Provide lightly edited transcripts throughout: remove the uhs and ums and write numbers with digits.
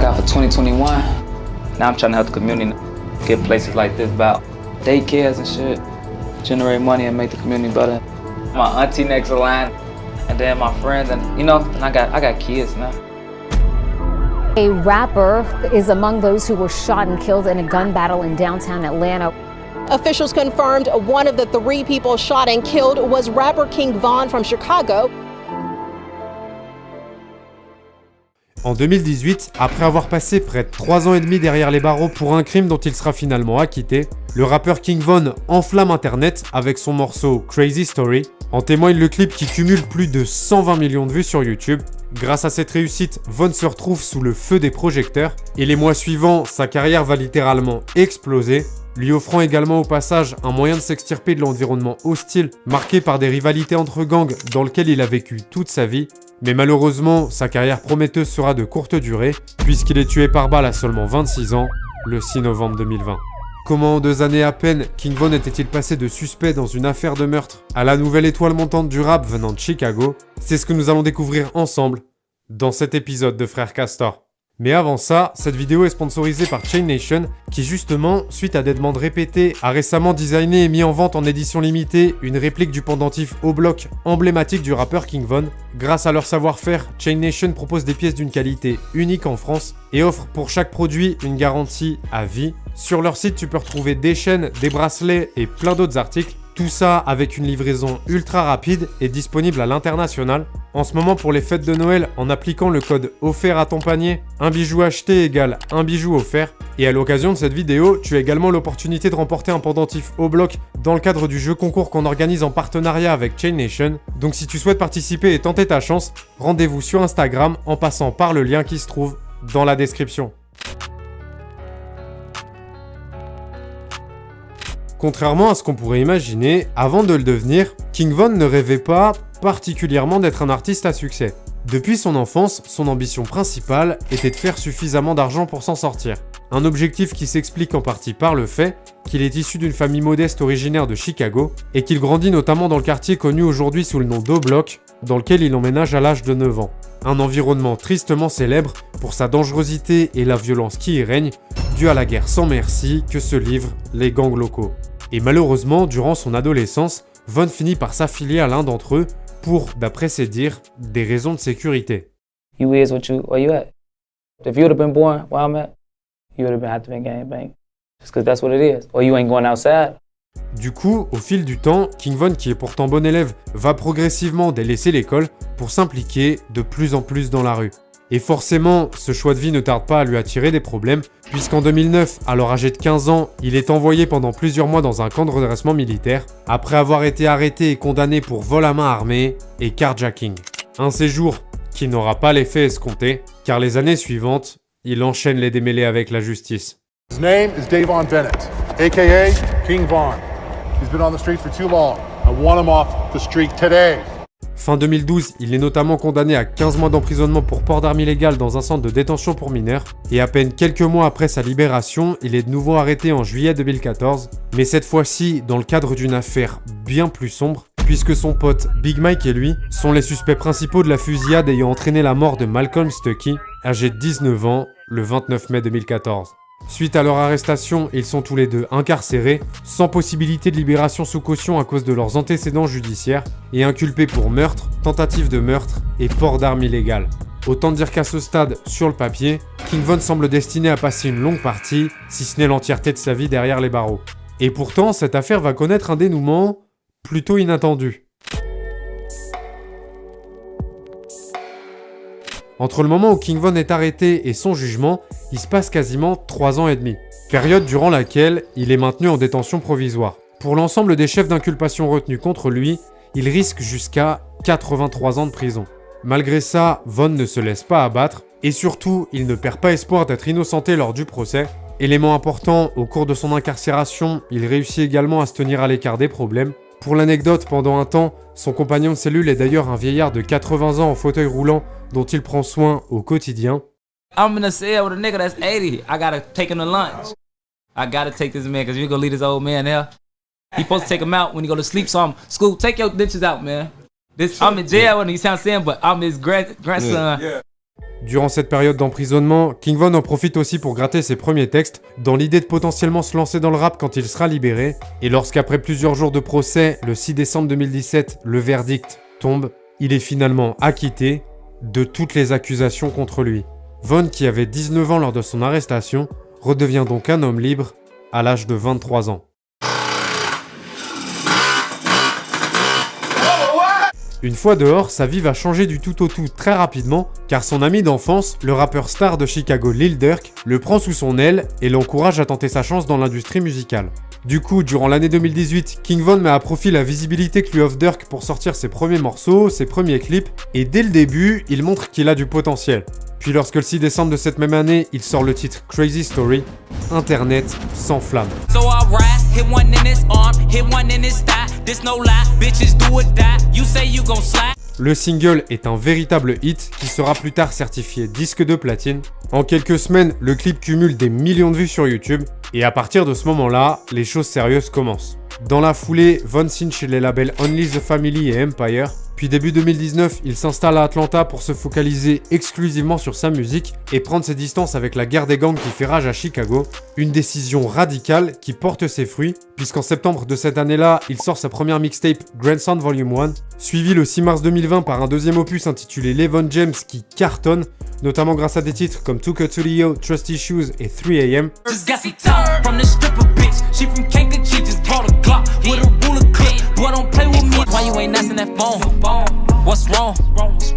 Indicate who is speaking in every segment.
Speaker 1: out for 2021. Now I'm trying to help the community get places like this about daycares and shit, generate money and make the community better. My auntie next in line, and then my friends, and you know, and I got kids now.
Speaker 2: A rapper is among those who were shot and killed in a gun battle in downtown Atlanta.
Speaker 3: Officials confirmed one of the 3 people shot and killed was rapper King Von from Chicago.
Speaker 4: En 2018, après avoir passé près de 3 ans et demi derrière les barreaux pour un crime dont il sera finalement acquitté, le rappeur King Von enflamme internet avec son morceau Crazy Story. En témoigne le clip qui cumule plus de 120 millions de vues sur YouTube. Grâce à cette réussite, Von se retrouve sous le feu des projecteurs et les mois suivants, sa carrière va littéralement exploser, lui offrant également au passage un moyen de s'extirper de l'environnement hostile marqué par des rivalités entre gangs dans lequel il a vécu toute sa vie. Mais malheureusement, sa carrière prometteuse sera de courte durée puisqu'il est tué par balle à seulement 26 ans, le 6 novembre 2020. Comment en 2 années à peine, King Von était-il passé de suspect dans une affaire de meurtre à la nouvelle étoile montante du rap venant de Chicago? C'est ce que nous allons découvrir ensemble dans cet épisode de Frères Castor. Mais avant ça, cette vidéo est sponsorisée par Chain Nation qui justement, suite à des demandes répétées, a récemment designé et mis en vente en édition limitée une réplique du pendentif O-Block emblématique du rappeur King Von. Grâce à leur savoir-faire, Chain Nation propose des pièces d'une qualité unique en France et offre pour chaque produit une garantie à vie. Sur leur site, tu peux retrouver des chaînes, des bracelets et plein d'autres articles. Tout ça avec une livraison ultra rapide et disponible à l'international. En ce moment, pour les fêtes de Noël, en appliquant le code offert à ton panier, un bijou acheté égale un bijou offert. Et à l'occasion de cette vidéo, tu as également l'opportunité de remporter un pendentif O-Block dans le cadre du jeu concours qu'on organise en partenariat avec Chain Nation. Donc si tu souhaites participer et tenter ta chance, rendez-vous sur Instagram en passant par le lien qui se trouve dans la description. Contrairement à ce qu'on pourrait imaginer, avant de le devenir, King Von ne rêvait pas particulièrement d'être un artiste à succès. Depuis son enfance, son ambition principale était de faire suffisamment d'argent pour s'en sortir. Un objectif qui s'explique en partie par le fait qu'il est issu d'une famille modeste originaire de Chicago et qu'il grandit notamment dans le quartier connu aujourd'hui sous le nom d'O-Block, dans lequel il emménage à l'âge de 9 ans. Un environnement tristement célèbre pour sa dangerosité et la violence qui y règne, due à la guerre sans merci que se livrent les gangs locaux. Et malheureusement, durant son adolescence, Von finit par s'affilier à l'un d'entre eux pour, d'après ses dires, des raisons de sécurité.
Speaker 1: You is where you at. If you would have been born where I'm at, you would have had to be gangbang. Just because that's what it is. Or you ain't going outside.
Speaker 4: Du coup, au fil du temps, King Von, qui est pourtant bon élève, va progressivement délaisser l'école pour s'impliquer de plus en plus dans la rue. Et forcément, ce choix de vie ne tarde pas à lui attirer des problèmes, puisqu'en 2009, alors âgé de 15 ans, il est envoyé pendant plusieurs mois dans un camp de redressement militaire, après avoir été arrêté et condamné pour vol à main armée et carjacking. Un séjour qui n'aura pas l'effet escompté, car les années suivantes, il enchaîne les démêlés avec la justice.
Speaker 5: His name is Davon Bennett, aka King Von. He's been on the street for too long. I want him off the street today.
Speaker 4: Fin 2012, il est notamment condamné à 15 mois d'emprisonnement pour port d'armes illégales dans un centre de détention pour mineurs, et à peine quelques mois après sa libération, il est de nouveau arrêté en juillet 2014, mais cette fois-ci dans le cadre d'une affaire bien plus sombre, puisque son pote Big Mike et lui sont les suspects principaux de la fusillade ayant entraîné la mort de Malcolm Stuckey, âgé de 19 ans, le 29 mai 2014. Suite à leur arrestation, ils sont tous les deux incarcérés, sans possibilité de libération sous caution à cause de leurs antécédents judiciaires, et inculpés pour meurtre, tentative de meurtre et port d'armes illégales. Autant dire qu'à ce stade, sur le papier, King Von semble destiné à passer une longue partie, si ce n'est l'entièreté de sa vie derrière les barreaux. Et pourtant, cette affaire va connaître un dénouement plutôt inattendu. Entre le moment où King Von est arrêté et son jugement, il se passe quasiment 3 ans et demi. Période durant laquelle il est maintenu en détention provisoire. Pour l'ensemble des chefs d'inculpation retenus contre lui, il risque jusqu'à 83 ans de prison. Malgré ça, Von ne se laisse pas abattre et surtout, il ne perd pas espoir d'être innocenté lors du procès. Élément important, au cours de son incarcération, il réussit également à se tenir à l'écart des problèmes. Pour l'anecdote, pendant un temps, son compagnon de cellule est d'ailleurs un vieillard de 80 ans en fauteuil roulant dont il prend soin au quotidien.
Speaker 1: I'm in a cell with a nigga that's 80. I gotta take him to lunch. I gotta take this man because you gonna leave this old man there. He supposed to take him out when he go to sleep. So I'm, Scoop, take your bitches out, man. I'm in jail when he sounds saying, but I'm his grandson. Yeah.
Speaker 4: Durant cette période d'emprisonnement, King Von en profite aussi pour gratter ses premiers textes, dans l'idée de potentiellement se lancer dans le rap quand il sera libéré, et lorsqu'après plusieurs jours de procès, le 6 décembre 2017, le verdict tombe, il est finalement acquitté de toutes les accusations contre lui. Von, qui avait 19 ans lors de son arrestation, redevient donc un homme libre à l'âge de 23 ans. Une fois dehors, sa vie va changer du tout au tout très rapidement, car son ami d'enfance, le rappeur star de Chicago Lil Durk, le prend sous son aile et l'encourage à tenter sa chance dans l'industrie musicale. Du coup, durant l'année 2018, King Von met à profit la visibilité que lui offre Durk pour sortir ses premiers morceaux, ses premiers clips, et dès le début, il montre qu'il a du potentiel. Puis lorsque le 6 décembre de cette même année, il sort le titre Crazy Story, Internet s'enflamme. Le single est un véritable hit qui sera plus tard certifié disque de platine. En quelques semaines, le clip cumule des millions de vues sur YouTube, et à partir de ce moment-là, les choses sérieuses commencent. Dans la foulée, Von signe chez les labels Only the Family et Empire. Puis début 2019, il s'installe à Atlanta pour se focaliser exclusivement sur sa musique et prendre ses distances avec la guerre des gangs qui fait rage à Chicago. Une décision radicale qui porte ses fruits, puisqu'en septembre de cette année-là, il sort sa première mixtape Grandson Volume 1, suivi le 6 mars 2020 par un deuxième opus intitulé LeVon James qui cartonne, notamment grâce à des titres comme Took Her to the Yo, Trusty Shoes et 3am.
Speaker 6: What's wrong?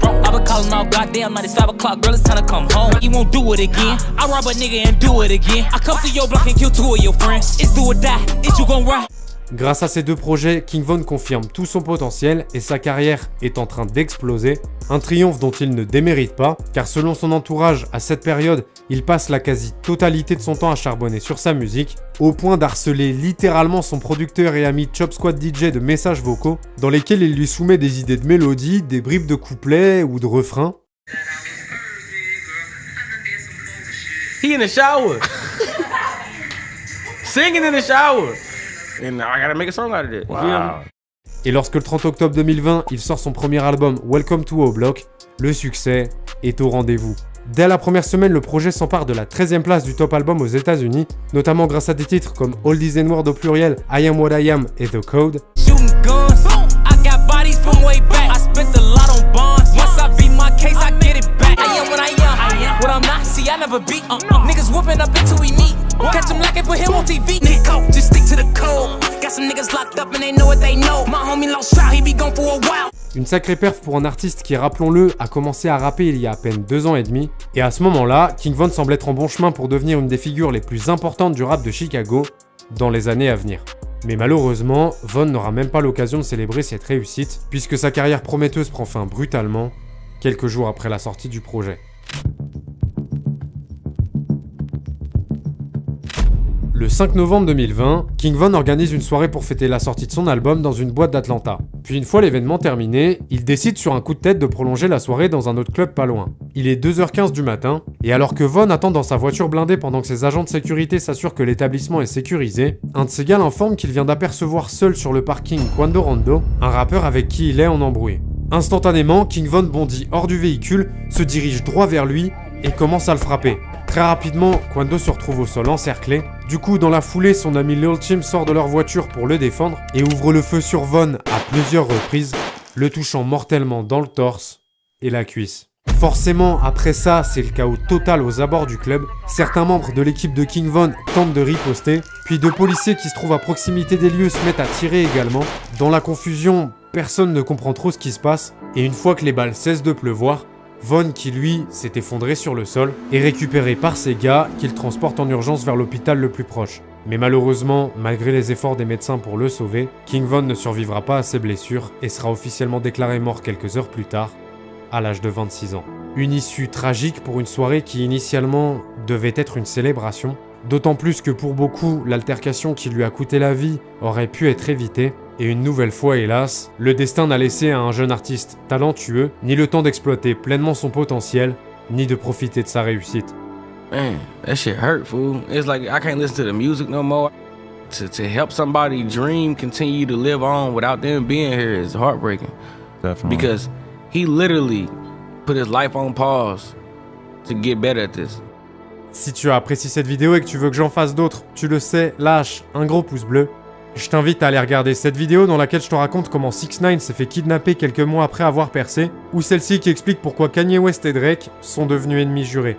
Speaker 6: I've been calling all goddamn night. It's 5 o'clock, girl. It's time to come home. You won't do it again. I rob a nigga and do it again. I come through your block and kill 2 of your friends. It's do or die. It's you gon' ride.
Speaker 4: Grâce à ces deux projets, King Von confirme tout son potentiel et sa carrière est en train d'exploser. Un triomphe dont il ne démérite pas, car selon son entourage, à cette période, il passe la quasi-totalité de son temps à charbonner sur sa musique, au point d'harceler littéralement son producteur et ami Chop Squad DJ de messages vocaux, dans lesquels il lui soumet des idées de mélodies, des bribes de couplets ou de refrains.
Speaker 7: He in the shower. Singing in the shower. And I gotta make a song out of it. Wow.
Speaker 4: Et lorsque le 30 octobre 2020, il sort son premier album Welcome to O-Block, le succès est au rendez-vous. Dès la première semaine, le projet s'empare de la 13e place du top album aux États-Unis, notamment grâce à des titres comme All These N-Word au pluriel, I Am What I Am et The Code.
Speaker 6: Niggas whooping up until we meet. Catch him like it for him on TV. Nico, just stick to the code. Got some niggas locked up and they know what they know. My homie lost trial, he be gone for a while.
Speaker 4: Une sacrée perf pour un artiste qui, rappelons-le, a commencé à rapper il y a à peine 2 ans et demi. Et à ce moment-là, King Von semble être en bon chemin pour devenir une des figures les plus importantes du rap de Chicago dans les années à venir. Mais malheureusement, Von n'aura même pas l'occasion de célébrer cette réussite, puisque sa carrière prometteuse prend fin brutalement, quelques jours après la sortie du projet. Le 5 novembre 2020, King Von organise une soirée pour fêter la sortie de son album dans une boîte d'Atlanta. Puis une fois l'événement terminé, il décide sur un coup de tête de prolonger la soirée dans un autre club pas loin. Il est 2h15 du matin, et alors que Von attend dans sa voiture blindée pendant que ses agents de sécurité s'assurent que l'établissement est sécurisé, un de ses gars l'informe qu'il vient d'apercevoir seul sur le parking Quando Rondo, un rappeur avec qui il est en embrouille. Instantanément, King Von bondit hors du véhicule, se dirige droit vers lui et commence à le frapper. Très rapidement, Quando se retrouve au sol encerclé. Du coup, dans la foulée, son ami Lil Tim sort de leur voiture pour le défendre et ouvre le feu sur Von à plusieurs reprises, le touchant mortellement dans le torse et la cuisse. Forcément, après ça, c'est le chaos total aux abords du club. Certains membres de l'équipe de King Von tentent de riposter, puis 2 policiers qui se trouvent à proximité des lieux se mettent à tirer également. Dans la confusion, personne ne comprend trop ce qui se passe, et une fois que les balles cessent de pleuvoir, Von, qui lui s'est effondré sur le sol, est récupéré par ses gars qu'il transporte en urgence vers l'hôpital le plus proche. Mais malheureusement, malgré les efforts des médecins pour le sauver, King Von ne survivra pas à ses blessures et sera officiellement déclaré mort quelques heures plus tard, à l'âge de 26 ans. Une issue tragique pour une soirée qui initialement devait être une célébration, d'autant plus que pour beaucoup, l'altercation qui lui a coûté la vie aurait pu être évitée. Et une nouvelle fois, hélas, le destin n'a laissé à un jeune artiste talentueux ni le temps d'exploiter pleinement son potentiel, ni de profiter de sa réussite.
Speaker 7: Man, that shit hurt, fool. It's like I can't listen to the music no more. To help somebody dream continue to live on without them being here is heartbreaking.
Speaker 8: Definitely.
Speaker 7: Because he literally put his life on pause to get better at this.
Speaker 4: Si tu as apprécié cette vidéo et que tu veux que j'en fasse d'autres, tu le sais, lâche un gros pouce bleu. Je t'invite à aller regarder cette vidéo dans laquelle je te raconte comment 6ix9ine s'est fait kidnapper quelques mois après avoir percé, ou celle-ci qui explique pourquoi Kanye West et Drake sont devenus ennemis jurés.